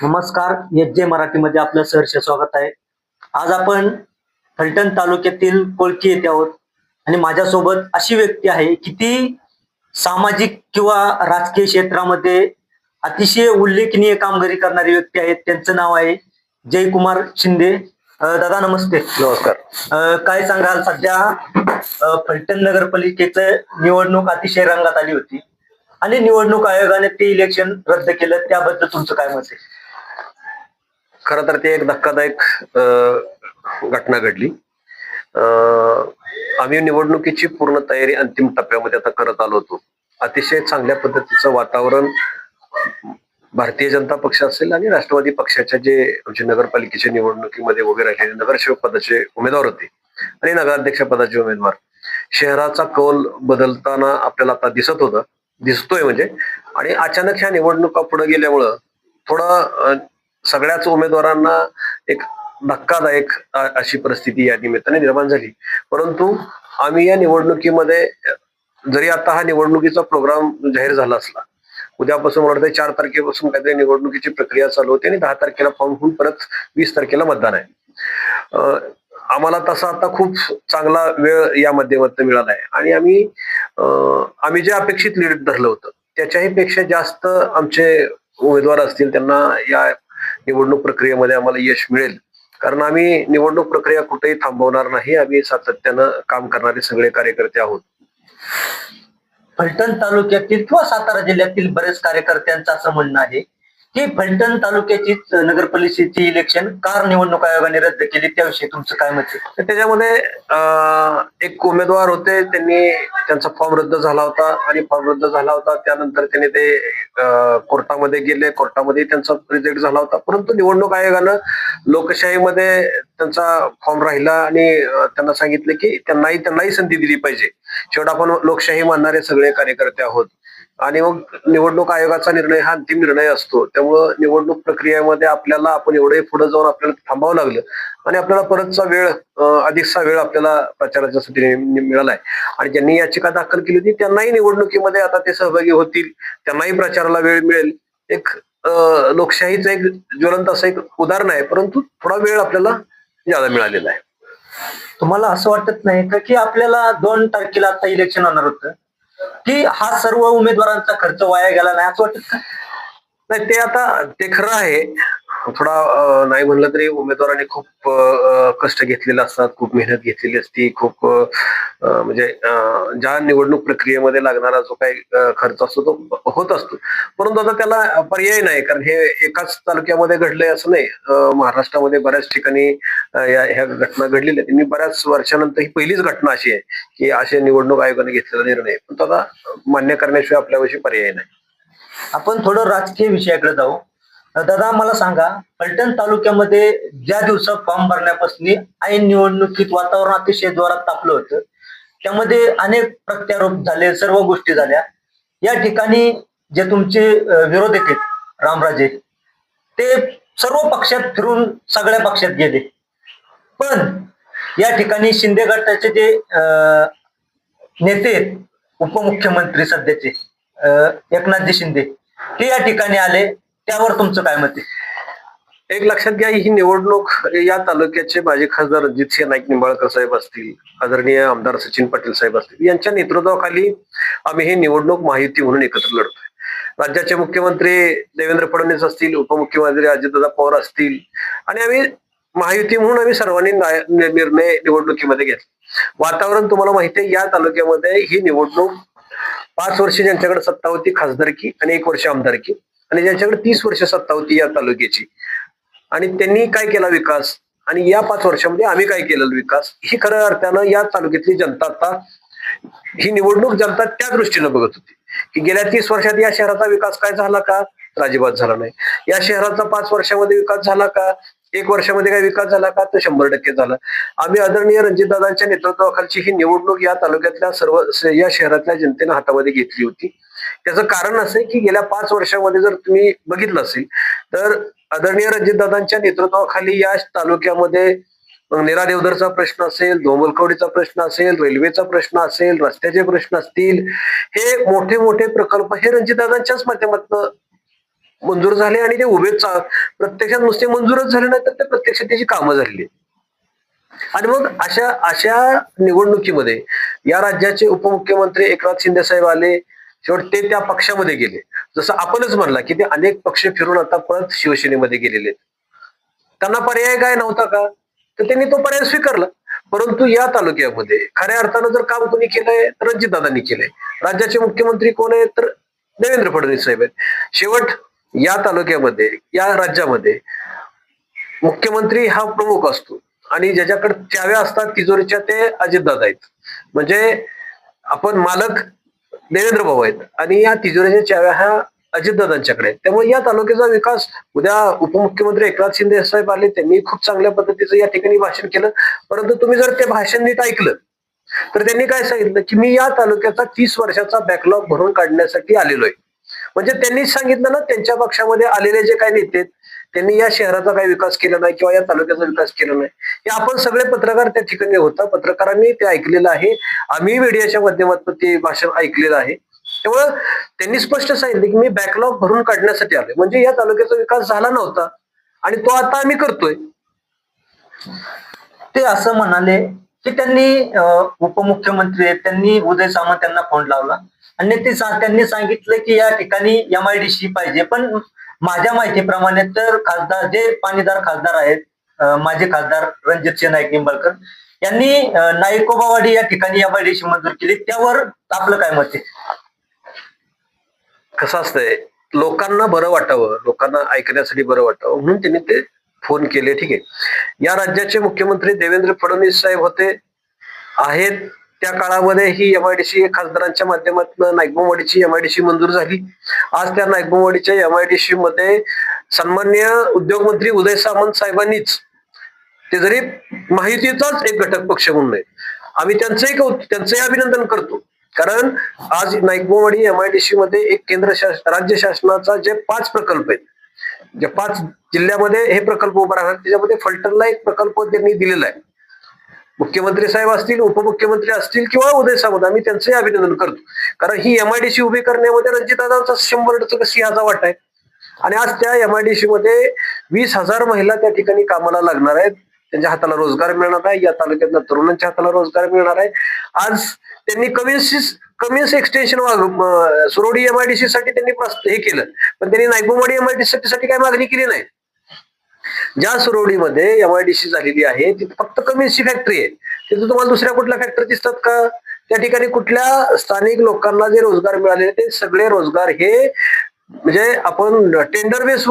नमस्कार. H J मराठीमध्ये आपलं सहर्ष स्वागत आहे. आज आपण फलटण तालुक्यातील कोळकी येथे आहोत आणि माझ्यासोबत अशी व्यक्ती आहे की ती सामाजिक किंवा राजकीय क्षेत्रामध्ये अतिशय उल्लेखनीय कामगिरी करणारी व्यक्ती आहे. त्यांचं नाव आहे जयकुमार शिंदे. दादा नमस्ते. नमस्कार. काय सांगाल, सध्या फलटण नगरपालिकेचं निवडणूक अतिशय रंगात आली होती आणि निवडणूक आयोगाने ते इलेक्शन रद्द केलं, त्याबद्दल तुमचं काय मत आहे? खरं तर ते एक धक्कादायक घटना घडली. आम्ही निवडणुकीची पूर्ण तयारी अंतिम टप्प्यामध्ये आता करत आलो होतो. अतिशय चांगल्या पद्धतीचं वातावरण भारतीय जनता पक्ष असेल आणि राष्ट्रवादी पक्षाच्या जे आमचे नगरपालिकेच्या निवडणुकीमध्ये उभे राहिलेले नगरसेवक पदाचे उमेदवार होते आणि नगराध्यक्ष पदाचे उमेदवार, शहराचा कौल बदलताना आपल्याला आता दिसतोय म्हणजे. आणि अचानक ह्या निवडणुका पुढे गेल्यामुळं थोडं सगळ्याच उमेदवारांना एक धक्कादायक अशी परिस्थिती या निमित्ताने निर्माण झाली. परंतु आम्ही या निवडणुकीमध्ये, जरी आता हा निवडणुकीचा प्रोग्राम जाहीर झाला असला, उद्यापासून मला वाटतं 4 तारखेपासून काहीतरी निवडणुकीची प्रक्रिया चालू होते आणि 10 तारखेला फॉर्म होऊन परत 20 तारखेला मतदान आहे. आम्हाला तसा आता खूप चांगला वेळ या माध्यमातून मिळाला आहे आणि आम्ही जे अपेक्षित लीड धरलं होतं त्याच्याही पेक्षा जास्त आमचे उमेदवार असतील त्यांना या निवडणूक प्रक्रियेमध्ये आम्हाला यश मिळेल. कारण आम्ही निवडणूक प्रक्रिया कुठेही थांबवणार नाही. आम्ही सातत्यानं काम करणारे सगळे कार्यकर्ते आहोत. फलटण तालुक्यातील किंवा सातारा जिल्ह्यातील बरेच कार्यकर्त्यांचं असं म्हणणं आहे की फलटण तालुक्याची नगरपालिकेची इलेक्शन कार निवडणूक आयोगाने रद्द केली, त्याविषयी तुमचं काय मत आहे? तर त्याच्यामध्ये एक उमेदवार होते, त्यांचा फॉर्म रद्द झाला होता आणि फॉर्म रद्द झाला होता त्यानंतर त्यांनी ते कोर्टामध्ये गेले, कोर्टामध्ये त्यांचा रिजेक्ट झाला होता. परंतु निवडणूक आयोगानं लोकशाहीमध्ये त्यांचा फॉर्म राहिला आणि त्यांना सांगितलं की त्यांनाही संधी दिली पाहिजे. शेवट आपण लोकशाही मानणारे सगळे कार्यकर्ते आहोत आणि मग निवडणूक आयोगाचा निर्णय हा अंतिम निर्णय असतो. त्यामुळं निवडणूक प्रक्रियेमध्ये आपण एवढे पुढे जाऊन आपल्याला थांबावं लागलं आणि आपल्याला अधिकचा वेळ आपल्याला प्रचाराच्यासाठी मिळालाय. आणि ज्यांनी याचिका दाखल केली होती त्यांनाही निवडणुकीमध्ये आता ते सहभागी होतील, त्यांनाही प्रचाराला वेळ मिळेल. एक लोकशाहीचं एक ज्वलंत असं एक उदाहरण आहे. परंतु थोडा वेळ आपल्याला ज्यादा मिळालेला आहे. तुम्हाला असं वाटत नाही का की आपल्याला 2 तारखेला आता इलेक्शन होणार होतं, की हा सर्व उमेदवारांचा खर्च वाया गेला नाही असं वाटत का? नाही, ते खरं आहे. थोडा नाही म्हणलं तरी उमेदवारांनी खूप कष्ट घेतलेले असतात, खूप मेहनत घेतलेली असती, खूप म्हणजे ज्या निवडणूक प्रक्रियेमध्ये लागणारा जो काही खर्च असतो तो होत असतो. परंतु आता त्याला पर्याय नाही, कारण हे एकाच तालुक्यामध्ये घडलंय असं नाही. महाराष्ट्रामध्ये बऱ्याच ठिकाणी ह्या घटना घडलेल्या आहेत. मी बऱ्याच वर्षानंतर ही पहिलीच घटना अशी आहे की अशा निवडणूक आयोगाने घेतलेला निर्णय. पण आता मान्य करण्याशिवाय आपल्याविषयी पर्याय नाही. आपण थोडं राजकीय विषयाकडे जाऊ. दादा मला सांगा, फलटण तालुक्यामध्ये ज्या दिवसात फॉर्म भरण्यापासून ऐन निवडणुकीत वातावरण अतिशय जोरात तापलं होतं, त्यामध्ये अनेक प्रत्यारोप झाले, सर्व गोष्टी झाल्या. या ठिकाणी जे तुमचे विरोधक आहेत रामराजे, ते सर्व पक्षात फिरून सगळ्या पक्षात गेले. पण या ठिकाणी शिंदे गटाचे जे नेते आहेत, उपमुख्यमंत्री सध्याचे एकनाथजी शिंदे, ते या ठिकाणी आले, त्यावर तुमचं काय मत आहे? एक लक्षात घ्या, ही निवडणूक या तालुक्याचे माजी खासदार रणजितसिंह नाईक निंबाळकर साहेब असतील, आदरणीय आमदार सचिन पाटील साहेब असतील, यांच्या नेतृत्वाखाली आम्ही ही निवडणूक महायुती म्हणून एकत्र लढतोय. राज्याचे मुख्यमंत्री देवेंद्र फडणवीस असतील, उपमुख्यमंत्री अजितदादा पवार असतील आणि आम्ही महायुती म्हणून आम्ही सर्वांनी निर्णय निवडणुकीमध्ये घेतला. वातावरण तुम्हाला माहिती आहे, या तालुक्यामध्ये ही निवडणूक 5 वर्ष ज्यांच्याकडे सत्ता होती खासदारकी आणि 1 वर्ष आमदारकी, आणि ज्यांच्याकडे 30 वर्ष सत्ता होती या तालुक्याची, आणि त्यांनी काय केला विकास आणि या 5 वर्षामध्ये आम्ही काय केलेला विकास, ही खऱ्या अर्थानं या तालुक्यातली जनता आता ही निवडणूक जनता त्या दृष्टीनं बघत होती की गेल्या 30 वर्षात या शहराचा विकास काय झाला का? अजिबात झाला नाही. या शहराचा 5 वर्षामध्ये विकास झाला का? 1 वर्षामध्ये काय विकास झाला का? तर 100% झाला. आम्ही आदरणीय रणजितदादांच्या नेतृत्वाखालची ही निवडणूक या तालुक्यातल्या या शहरातल्या जनतेनं हातामध्ये घेतली होती. त्याचं कारण असं आहे की गेल्या 5 वर्षामध्ये जर तुम्ही बघितलं असेल तर आदरणीय रणजितदादांच्या नेतृत्वाखाली या तालुक्यामध्ये नेरा देवधरचा प्रश्न असेल, धोंबलकवडीचा प्रश्न असेल, रेल्वेचा प्रश्न असेल, रस्त्याचे प्रश्न असतील, हे मोठे मोठे प्रकल्प हे रणजितदादांच्याच माध्यमातून मंजूर झाले आणि ते प्रत्यक्षात नुसते मंजूरच झाले नाही तर ते प्रत्यक्षात त्याची कामं झालेली. आणि मग अशा अशा निवडणुकीमध्ये या राज्याचे उपमुख्यमंत्री एकनाथ शिंदे साहेब आले. शेवट ते त्या पक्षामध्ये गेले. जसं आपणच म्हणला की ते अनेक पक्ष फिरून आता परत शिवसेनेमध्ये गेलेले. त्यांना पर्याय काय नव्हता का, तर त्यांनी तो पर्याय स्वीकारला. परंतु या तालुक्यामध्ये खऱ्या अर्थानं जर काम कोणी केलंय तर रणजितदादांनी केलंय. राज्याचे मुख्यमंत्री कोण आहेत तर देवेंद्र फडणवीस साहेब आहेत. शेवट या तालुक्यामध्ये या राज्यामध्ये मुख्यमंत्री हा प्रमुख असतो आणि ज्याच्याकडे चाव्या असतात तिजोरीच्या ते अजितदादा आहेत. म्हणजे आपण मालक देवेंद्र भाऊ आहेत आणि या तिजोरीच्या चाव्या ह्या अजितदादांच्याकडे आहेत. त्यामुळे या तालुक्याचा विकास उद्या उपमुख्यमंत्री एकनाथ शिंदे साहेब आले, त्यांनी खूप चांगल्या पद्धतीचं या ठिकाणी भाषण केलं. परंतु तुम्ही जर ते भाषण नीट ऐकलं तर त्यांनी काय सांगितलं की मी या तालुक्याचा 30 वर्षाचा बॅकलॉग भरून काढण्यासाठी आलेलो आहे. म्हणजे त्यांनी सांगितलं ना, त्यांच्या पक्षामध्ये आलेले जे काही नेते त्यांनी या शहराचा काही विकास केला नाही किंवा या तालुक्याचा विकास केला नाही. हे आपण सगळे पत्रकार त्या ठिकाणी होता, पत्रकारांनी ते ऐकलेलं आहे. आम्ही मीडियाच्या माध्यमातून ते भाषण ऐकलेलं आहे. त्यामुळं त्यांनी स्पष्ट सांगितलं की मी बॅकलॉग भरून काढण्यासाठी आलोय. म्हणजे या तालुक्याचा विकास झाला नव्हता आणि तो आता आम्ही करतोय. ते असं म्हणाले की त्यांनी उपमुख्यमंत्री आहेत, त्यांनी उदय सामंत त्यांना फोन लावला आणि त्यांनी सांगितलं की या ठिकाणी MIDC पाहिजे. पण माझ्या माहितीप्रमाणे तर खासदार जे पाणीदार खासदार आहेत, माजी खासदार रणजितसिंह नाईक निंबाळकर यांनी नाईकोबावाडी या ठिकाणी MIDC मंजूर केली. त्यावर आपलं काय मत आहे? कसं असतंय, लोकांना बरं वाटावं, लोकांना ऐकण्यासाठी बरं वाटावं म्हणून त्यांनी ते फोन केले. ठीक आहे, या राज्याचे मुख्यमंत्री देवेंद्र फडणवीस साहेब होते आहेत. त्या काळामध्ये ही MIDC खासदारांच्या माध्यमातून नाईकबावाडीची MIDC मंजूर झाली. आज त्या नाईकबावाडीच्या MIDC मध्ये सन्माननीय उद्योगमंत्री उदय सामंत साहेबांनीच, ते जरी महायुतीचाच एक घटक पक्ष म्हणून आहे, आम्ही त्यांचंही अभिनंदन करतो. कारण आज नाईकबावाडी MIDC मध्ये एक राज्य शासनाचा जे 5 प्रकल्प आहेत, ज्या 5 जिल्ह्यामध्ये हे प्रकल्प उभा राहणार, त्याच्यामध्ये फलटणला एक प्रकल्प त्यांनी दिलेला आहे. मुख्यमंत्री साहेब असतील, उपमुख्यमंत्री असतील किंवा उदय सामंत, आम्ही त्यांचंही अभिनंदन करतो. कारण ही MIDC उभी करण्यामध्ये रणजितदादांचा 100% सिंहाचा वाटा आहे. आणि आज त्या MIDC मध्ये 20,000 महिला त्या ठिकाणी कामाला लागणार आहेत. त्यांच्या हाताला रोजगार मिळणार आहे. या तालुक्यातल्या तरुणांच्या हाताला रोजगार मिळणार आहे. आज त्यांनी कमिन्स एक्सटेन्शन सुरोडी MIDC साठी त्यांनी हे केलं, पण त्यांनी नाईकबावाडी MIDC साठी काही मागणी केली नाही. ज्या सुरोडीमध्ये MIDC झालेली आहे तिथे फक्त कमिन्सची फॅक्टरी आहे. तिथे तुम्हाला दुसऱ्या कुठल्या फॅक्टरी दिसतात का? त्या ठिकाणी कुठल्या स्थानिक लोकांना जे रोजगार मिळाले ते सगळे रोजगार हे म्हणजे आपण टेंडर बेस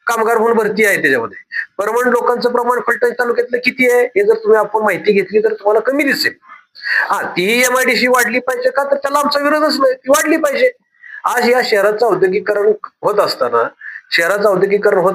कामगार म्हणून भरती आहे. त्याच्यामध्ये परमनंट लोकांचं प्रमाण फलटण तालुक्यातलं किती आहे हे जर तुम्ही आपण माहिती घेतली तर तुम्हाला कमी दिसेल. ती MIDC वाढली पाहिजे का, तर त्याला आमचा विरोधच नाही, ती वाढली पाहिजे. आज या शहराचं औद्योगिकरण होत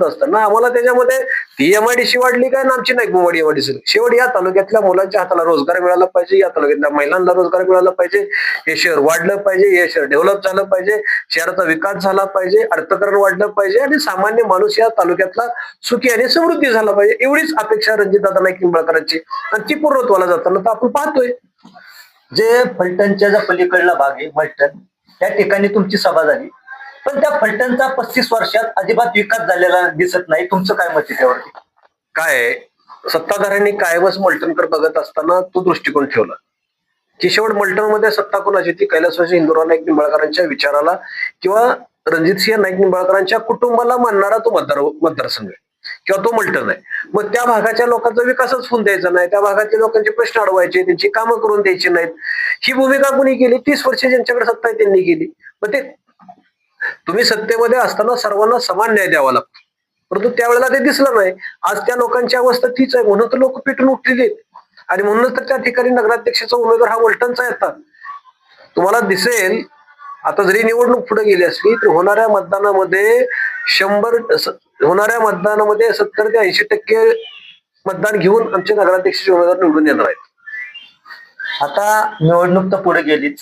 असताना आम्हाला त्याच्यामध्ये ती MIDC वाढली काय ना आमची नाईकबावाडी MIDC. शेवट या तालुक्यातल्या मुलांच्या हाताला रोजगार मिळाला पाहिजे, या तालुक्यातल्या महिलांना रोजगार मिळाला पाहिजे, हे शहर वाढलं पाहिजे, हे शहर डेव्हलप झालं पाहिजे, शहराचा विकास झाला पाहिजे, अर्थकारण वाढलं पाहिजे आणि सामान्य माणूस या तालुक्यातला सुखी आणि समृद्धी झाला पाहिजे. एवढीच अपेक्षा रणजितदादा नाईक निंबाळकरांची आणि ती पूर्णत्वाला जाताना तर आपण पाहतोय. जे फलटणच्या ज्या पलीकडला भाग आहे फलटण, त्या ठिकाणी तुमची सभा झाली, पण त्या फलटणचा 35 वर्षात अजिबात विकास झालेला दिसत नाही. तुमचं काय मत आहे त्यावरती? काय सत्ताधाऱ्यांनी कायमच मलटणकडे बघत असताना तो दृष्टिकोन ठेवला की शेवट मलटणमध्ये सत्ता कोणाची, ती कैलासवासी हिंदुराव नाईक निंबाळकरांच्या विचाराला किंवा रणजितसिंह नाईक निंबाळकरांच्या कुटुंबाला मानणारा तो मतदारसंघ आहे किंवा तो मलटण आहे. मग त्या भागाच्या लोकांचा विकासच होऊन द्यायचा नाही, त्या भागातल्या लोकांचे प्रश्न अडवायचे, त्यांची कामं करून द्यायची नाहीत. ही भूमिका कोणी केली? 30 वर्षे ज्यांच्याकडे सत्ता आहे त्यांनी केली. मग ते तुम्ही सत्तेमध्ये असताना सर्वांना समान न्याय द्यावा लागतो, परंतु त्यावेळेला ते दिसलं नाही. आज त्या लोकांची अवस्था तीच आहे, म्हणून तर लोक पेटून उठलेली आणि म्हणूनच तर त्या ठिकाणी नगराध्यक्षाचा उमेदवार हा मलटणचा येतात. तुम्हाला दिसेल आता जरी निवडणूक पुढे गेली असली तर होणाऱ्या मतदानामध्ये 70 ते 80% मतदान घेऊन आमचे नगराध्यक्षाचे उमेदवार निवडून येणार आहेत. आता निवडणूक तर पुढे गेलीच,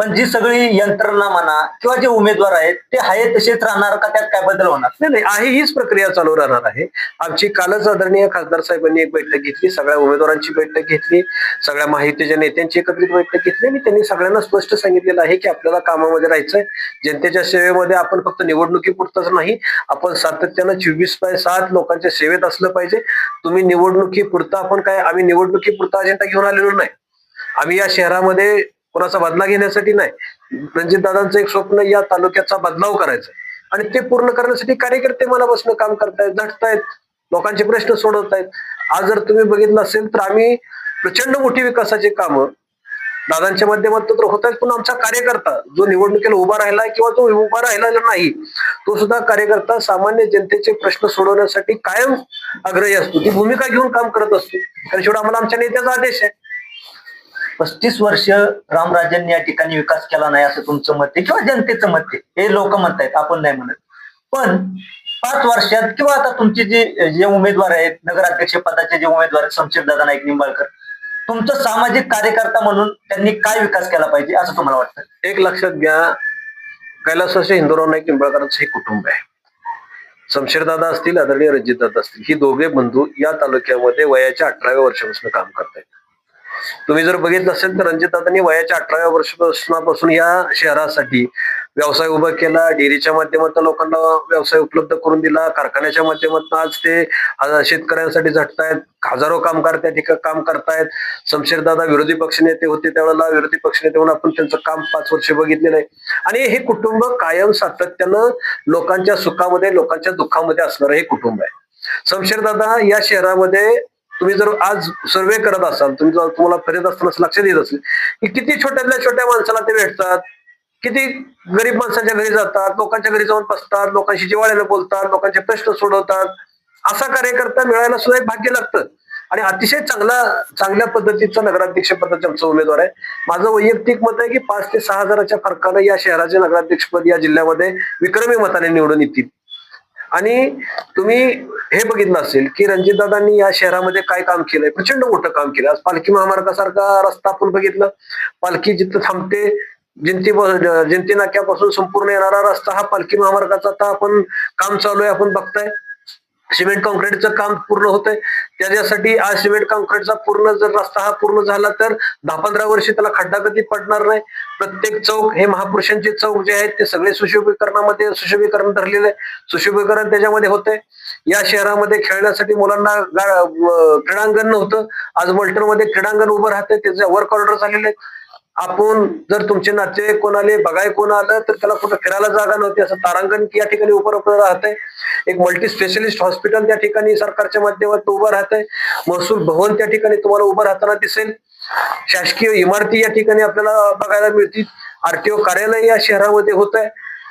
पण जी सगळी यंत्रणा म्हणा किंवा जे उमेदवार आहेत ते आहे तसेच राहणार का, त्यात काय बदल होणार? नाही नाही, आहे हीच प्रक्रिया चालू राहणार आहे. आमची कालच आदरणीय खासदार साहेबांनी एक बैठक घेतली, सगळ्या उमेदवारांची बैठक घेतली, सगळ्या माहितीच्या नेत्यांची एकत्रित बैठक घेतली आणि त्यांनी सगळ्यांना स्पष्ट सांगितलेलं आहे की आपल्याला कामामध्ये राहायचंय. जनतेच्या सेवेमध्ये आपण फक्त निवडणुकीपुरतच नाही, आपण सातत्यानं 24/7 लोकांच्या सेवेत असलं पाहिजे. तुम्ही निवडणुकीपुरता आपण काय, आम्ही निवडणुकीपुरता अजेंडा घेऊन आलेलो नाही. आम्ही या शहरामध्ये कोणाचा बदला घेण्यासाठी नाही. रणजितदादांचं एक स्वप्न या तालुक्याचा बदलाव करायचा आणि ते पूर्ण करण्यासाठी कार्यकर्ते मनापासून काम करतायत, झटतायत, लोकांचे प्रश्न सोडवतायत. आज जर तुम्ही बघितलं असेल तर आम्ही प्रचंड मोठी विकासाची कामं दादांच्या माध्यमातून तर होत आहेत, पण आमचा कार्यकर्ता जो निवडणुकीला उभा राहिला किंवा जो उभा राहिलेला नाही, तो सुद्धा कार्यकर्ता सामान्य जनतेचे प्रश्न सोडवण्यासाठी कायम आग्रही असतो, ती भूमिका घेऊन काम करत असतो. कारण शेवटी आम्हाला आमच्या नेत्याचा आदेश आहे. 35 वर्ष रामराजांनी या ठिकाणी विकास केला नाही असं तुमचं मत आहे किंवा जनतेचं मत आहे, हे लोक म्हणतायत, आपण नाही म्हणत. पण 5 वर्षात किंवा आता तुमचे जे उमेदवार आहेत, नगराध्यक्ष पदाचे जे उमेदवार आहेत, शमशेरदादा नाईक निंबाळकर, तुमचं सामाजिक कार्यकर्ता म्हणून त्यांनी काय विकास केला पाहिजे असं तुम्हाला वाटतं? एक लक्षात घ्या, कैलासवासी हिंदूराव नाईक निंबाळकरांचं हे कुटुंब आहे. शमशेरदादा असतील, आदरणीय रणजितदादा असतील, ही दोघे बंधू या तालुक्यामध्ये वयाच्या 18व्या वर्षापासून काम करतायत. तुम्ही जर बघितलं असेल तर रणजितदादांनी वयाच्या 18व्या वर्षापासून या शहरासाठी व्यवसाय उभा केला, डेअरीच्या माध्यमातून लोकांना व्यवसाय उपलब्ध करून दिला, कारखान्याच्या माध्यमातून आज ते शेतकऱ्यांसाठी झटतायत, हजारो कामगार त्या ठिकाणी काम करतायत. शमशेरदादा विरोधी पक्षनेते होते, त्यावेळेला विरोधी पक्षनेते म्हणून आपण त्यांचं काम 5 वर्ष बघितलेलं आहे. आणि हे कुटुंब कायम सातत्यानं लोकांच्या सुखामध्ये, लोकांच्या दुःखामध्ये असणारं हे कुटुंब आहे. शमशेरदादा या शहरामध्ये तुम्ही जर आज सर्वे करत असाल, तुम्हाला फिरत असताना लक्षात येत असेल की किती छोट्यातल्या छोट्या माणसाला ते भेटतात, किती गरीब माणसांच्या घरी जातात, लोकांच्या घरी जाऊन बसतात, लोकांशी जिव्हाळ्यानं बोलतात, लोकांचे प्रश्न सोडवतात. असा कार्यकर्ता मिळायला सुद्धा एक भाग्य लागतं. आणि अतिशय चांगल्या पद्धतीचा नगराध्यक्ष पदाचा आमचा उमेदवार आहे. माझं वैयक्तिक मत आहे की 5 ते 6 हजाराच्या फरकानं या शहराचे नगराध्यक्षपद या जिल्ह्यामध्ये विक्रमी मताने निवडून येतील. आणि तुम्ही हे बघितलं असेल की रणजितदादांनी या शहरामध्ये काय काम केलंय, प्रचंड मोठं काम केलं. आज पालखी महामार्गासारखा रस्ता आपण बघितलं, पालखी जिथं थांबते, जयंती नाक्यापासून संपूर्ण येणारा रस्ता हा पालखी महामार्गाचा आता आपण काम चालू आहे, आपण बघताय. सिमेंट कॉन्क्रीटचं काम पूर्ण होतंय, त्याच्यासाठी आज सिमेंट कॉन्क्रीटचा पूर्ण जर रस्ता हा पूर्ण झाला तर 10-15 वर्षे त्याला खड्डा कधी पडणार नाही. प्रत्येक चौक हे महापुरुषांचे चौक जे आहेत ते सगळे सुशोभीकरण ठरलेलं आहे, सुशोभीकरण त्याच्यामध्ये होतंय. या शहरामध्ये खेळण्यासाठी मुलांना क्रीडांगण नव्हतं, आज मल्टरमध्ये क्रीडांगण उभं राहतंय, त्याचे वर्क ऑर्डर झालेले आहेत. आपण जर तुमचे नाते कोणाले बघाय कोण आलं तर त्याला कुठं फिरायला जागा नव्हती, असं तारांगण या ठिकाणी उपलब्ध राहतंय. एक मल्टी स्पेशलिस्ट हॉस्पिटल त्या ठिकाणी सरकारच्या माध्यमातून उभं राहतंय. महसूल भवन त्या ठिकाणी तुम्हाला उभं राहताना दिसेल. शासकीय इमारती या ठिकाणी आपल्याला बघायला मिळतील. आरटीओ कार्यालय या शहरामध्ये होत आहे.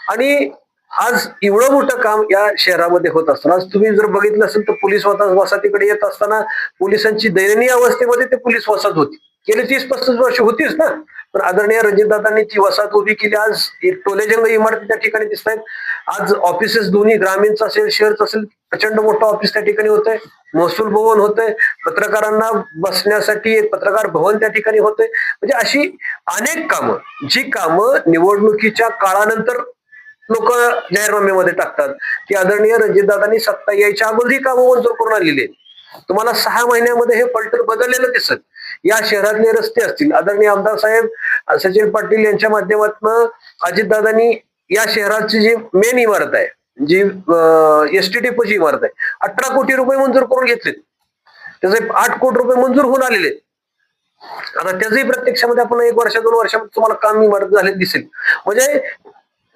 आणि आज एवढं मोठं काम या शहरामध्ये होत असताना आज तुम्ही जर बघितलं असेल तर पोलीस वसाहतीकडे येत असताना पोलिसांची दयनीय अवस्थेमध्ये ते पोलीस वसाहत होती. गेली 30-35 वर्ष होतीच ना. पण आदरणीय रणजितदादांनी ती वसाहत उभी केली. आज एक टोलेजंग इमारती त्या ठिकाणी दिसत आहेत. आज ऑफिसेस दोन्ही ग्रामीणचं असेल शहरचं असेल प्रचंड मोठं ऑफिस त्या ठिकाणी होतंय. महसूल भवन होतंय. पत्रकारांना बसण्यासाठी एक पत्रकार भवन त्या ठिकाणी होतंय. म्हणजे अशी अनेक कामं, जी कामं निवडणुकीच्या काळानंतर लोक जाहीरनाम्यामध्ये टाकतात की आदरणीय रणजितदादांनी सत्ता यायच्या अगोदर ही कामं मंजूर करून आलेली आहेत. तुम्हाला 6 महिन्यामध्ये हे पलटण बदललेलं दिसत. या शहरातले रस्ते असतील, आदरणीय आमदार साहेब सचिन पाटील यांच्या माध्यमातून अजितदादांनी या शहराची जी मेन इमारत आहे, जी एसटी डेपोची इमारत आहे, 18 कोटी रुपये मंजूर करून घेतलेत. त्याचे 8 कोटी रुपये मंजूर होऊन आलेले आहेत. आता त्याचंही प्रत्यक्षामध्ये आपण 1 वर्ष 2 वर्षामध्ये तुम्हाला काम इमारत झाले दिसेल. म्हणजे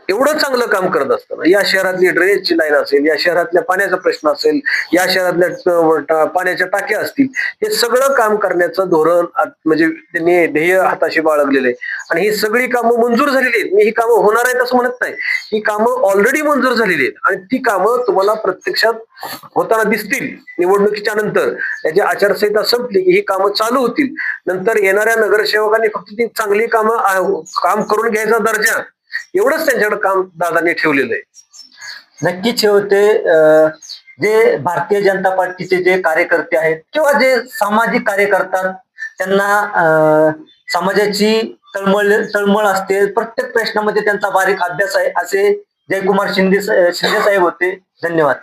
एवढं चांगलं काम करत असताना या शहरातली ड्रेनेजची लाईन असेल, या शहरातल्या पाण्याचा प्रश्न असेल, या शहरातल्या पाण्याच्या टाक्या असतील, हे सगळं काम करण्याचं धोरण म्हणजे त्यांनी ध्येय हाताशी बाळगलेलं आहे. आणि ही सगळी कामं मंजूर झालेली आहेत. मी ही कामं होणार आहेत असं म्हणत नाही, ही कामं ऑलरेडी मंजूर झालेली आहेत. आणि ती कामं तुम्हाला प्रत्यक्षात होताना दिसतील निवडणुकीच्या नंतर. याची आचारसंहिता संपली की ही कामं चालू होतील. नंतर येणाऱ्या नगरसेवकांनी फक्त ती चांगली कामं काम करून घ्यायचा दर्जा, एवढंच त्यांच्याकडे काम दादांनी ठेवलेलं आहे. नक्कीच हे होते जे भारतीय जनता पार्टीचे जे कार्यकर्ते आहेत किंवा जे सामाजिक कार्यकर्ता, त्यांना समाजाची तळमळ असते, प्रत्येक प्रश्नामध्ये त्यांचा बारीक अभ्यास आहे, असे जयकुमार शिंदे साहेब होते. धन्यवाद.